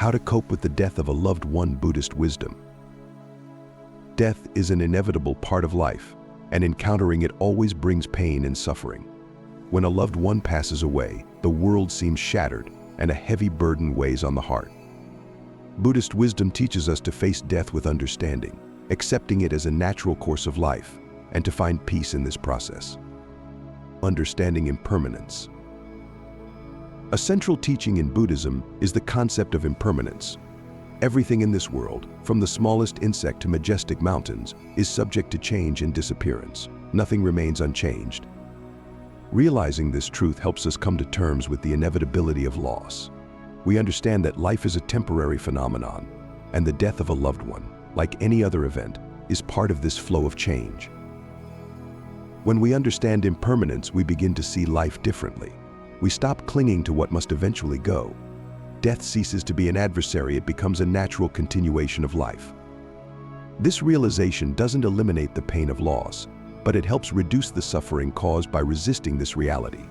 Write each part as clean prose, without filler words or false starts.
How to cope with the death of a loved one. Buddhist wisdom. Death is an inevitable part of life, and encountering it always brings pain and suffering. When a loved one passes away, the world seems shattered, and a heavy burden weighs on the heart. Buddhist wisdom teaches us to face death with understanding, accepting it as a natural course of life, and to find peace in this process. Understanding impermanence. A central teaching in Buddhism is the concept of impermanence. Everything in this world, from the smallest insect to majestic mountains, is subject to change and disappearance. Nothing remains unchanged. Realizing this truth helps us come to terms with the inevitability of loss. We understand that life is a temporary phenomenon, and the death of a loved one, like any other event, is part of this flow of change. When we understand impermanence, we begin to see life differently. We stop clinging to what must eventually go. Death ceases to be an adversary, it becomes a natural continuation of life. This realization doesn't eliminate the pain of loss, but it helps reduce the suffering caused by resisting this reality.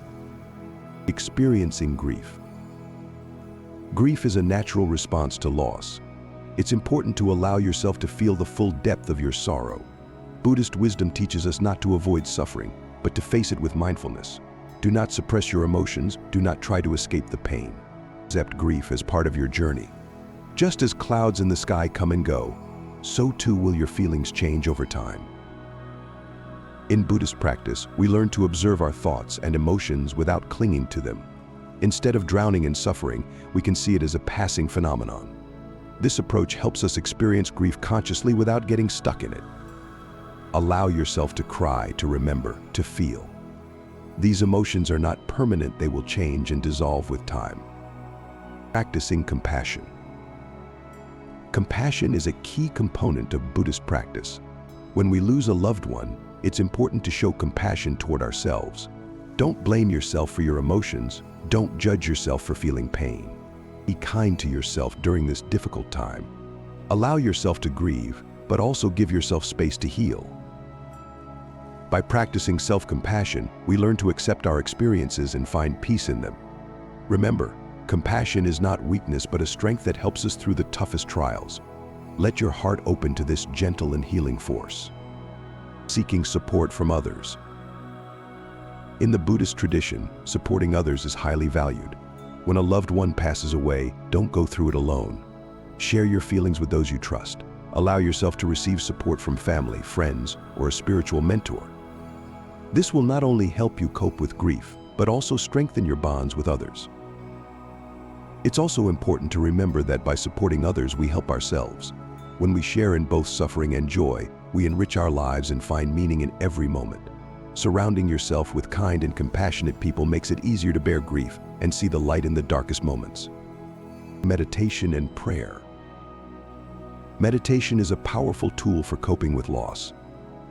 Experiencing grief. Grief is a natural response to loss. It's important to allow yourself to feel the full depth of your sorrow. Buddhist wisdom teaches us not to avoid suffering, but to face it with mindfulness. Do not suppress your emotions, do not try to escape the pain. Accept grief as part of your journey. Just as clouds in the sky come and go, so too will your feelings change over time. In Buddhist practice, we learn to observe our thoughts and emotions without clinging to them. Instead of drowning in suffering, we can see it as a passing phenomenon. This approach helps us experience grief consciously without getting stuck in it. Allow yourself to cry, to remember, to feel. These emotions are not permanent, they will change and dissolve with time. Practicing compassion. Compassion is a key component of Buddhist practice. When we lose a loved one, it's important to show compassion toward ourselves. Don't blame yourself for your emotions. Don't judge yourself for feeling pain. Be kind to yourself during this difficult time. Allow yourself to grieve, but also give yourself space to heal. By practicing self-compassion, we learn to accept our experiences and find peace in them. Remember, compassion is not weakness but a strength that helps us through the toughest trials. Let your heart open to this gentle and healing force. Seeking support from others. In the Buddhist tradition, supporting others is highly valued. When a loved one passes away, don't go through it alone. Share your feelings with those you trust. Allow yourself to receive support from family, friends, or a spiritual mentor. This will not only help you cope with grief, but also strengthen your bonds with others. It's also important to remember that by supporting others, we help ourselves. When we share in both suffering and joy, we enrich our lives and find meaning in every moment. Surrounding yourself with kind and compassionate people makes it easier to bear grief and see the light in the darkest moments. Meditation and prayer. Meditation is a powerful tool for coping with loss.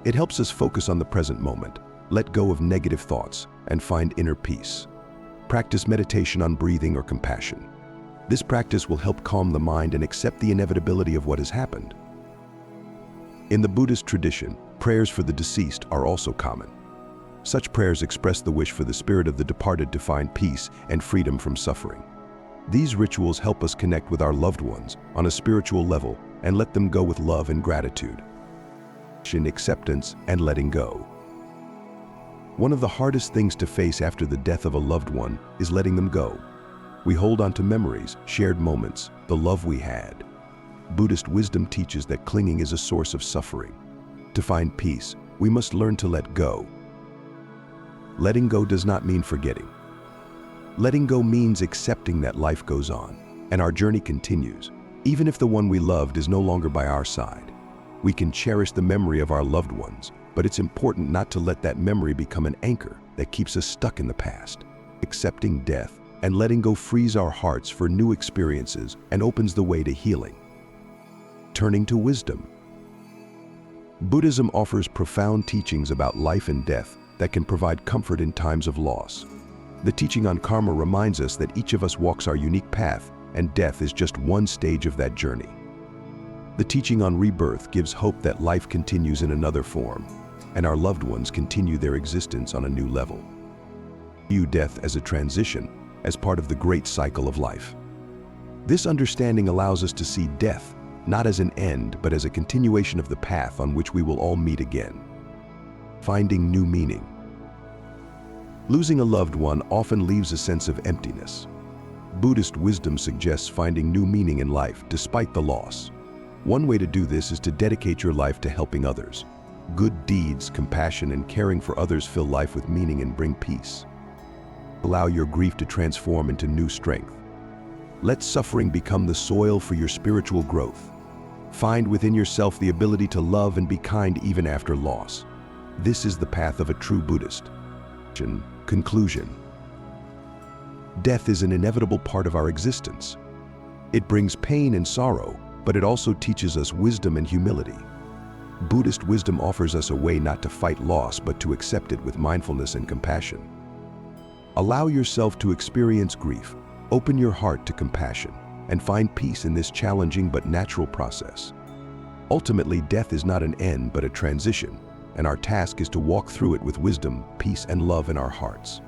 It helps us focus on the present moment, let go of negative thoughts, and find inner peace. Practice meditation on breathing or compassion. This practice will help calm the mind and accept the inevitability of what has happened. In the Buddhist tradition, prayers for the deceased are also common. Such prayers express the wish for the spirit of the departed to find peace and freedom from suffering. These rituals help us connect with our loved ones on a spiritual level and let them go with love and gratitude. Acceptance and letting go. One of the hardest things to face after the death of a loved one is letting them go. We hold on to memories, shared moments, the love we had. Buddhist wisdom teaches that clinging is a source of suffering. To find peace, we must learn to let go. Letting go does not mean forgetting. Letting go means accepting that life goes on, and our journey continues, even if the one we loved is no longer by our side. We can cherish the memory of our loved ones, but it's important not to let that memory become an anchor that keeps us stuck in the past. Accepting death and letting go frees our hearts for new experiences and opens the way to healing. Turning to wisdom. Buddhism offers profound teachings about life and death that can provide comfort in times of loss. The teaching on karma reminds us that each of us walks our unique path, and death is just one stage of that journey. The teaching on rebirth gives hope that life continues in another form, and our loved ones continue their existence on a new level. View death as a transition, as part of the great cycle of life. This understanding allows us to see death not as an end, but as a continuation of the path on which we will all meet again. Finding new meaning. Losing a loved one often leaves a sense of emptiness. Buddhist wisdom suggests finding new meaning in life despite the loss. One way to do this is to dedicate your life to helping others. Good deeds, compassion, and caring for others fill life with meaning and bring peace. Allow your grief to transform into new strength. Let suffering become the soil for your spiritual growth. Find within yourself the ability to love and be kind even after loss. This is the path of a true Buddhist. Conclusion. Death is an inevitable part of our existence. It brings pain and sorrow, but it also teaches us wisdom and humility. Buddhist wisdom offers us a way not to fight loss, but to accept it with mindfulness and compassion. Allow yourself to experience grief, open your heart to compassion, and find peace in this challenging but natural process. Ultimately, death is not an end but a transition, and our task is to walk through it with wisdom, peace, and love in our hearts.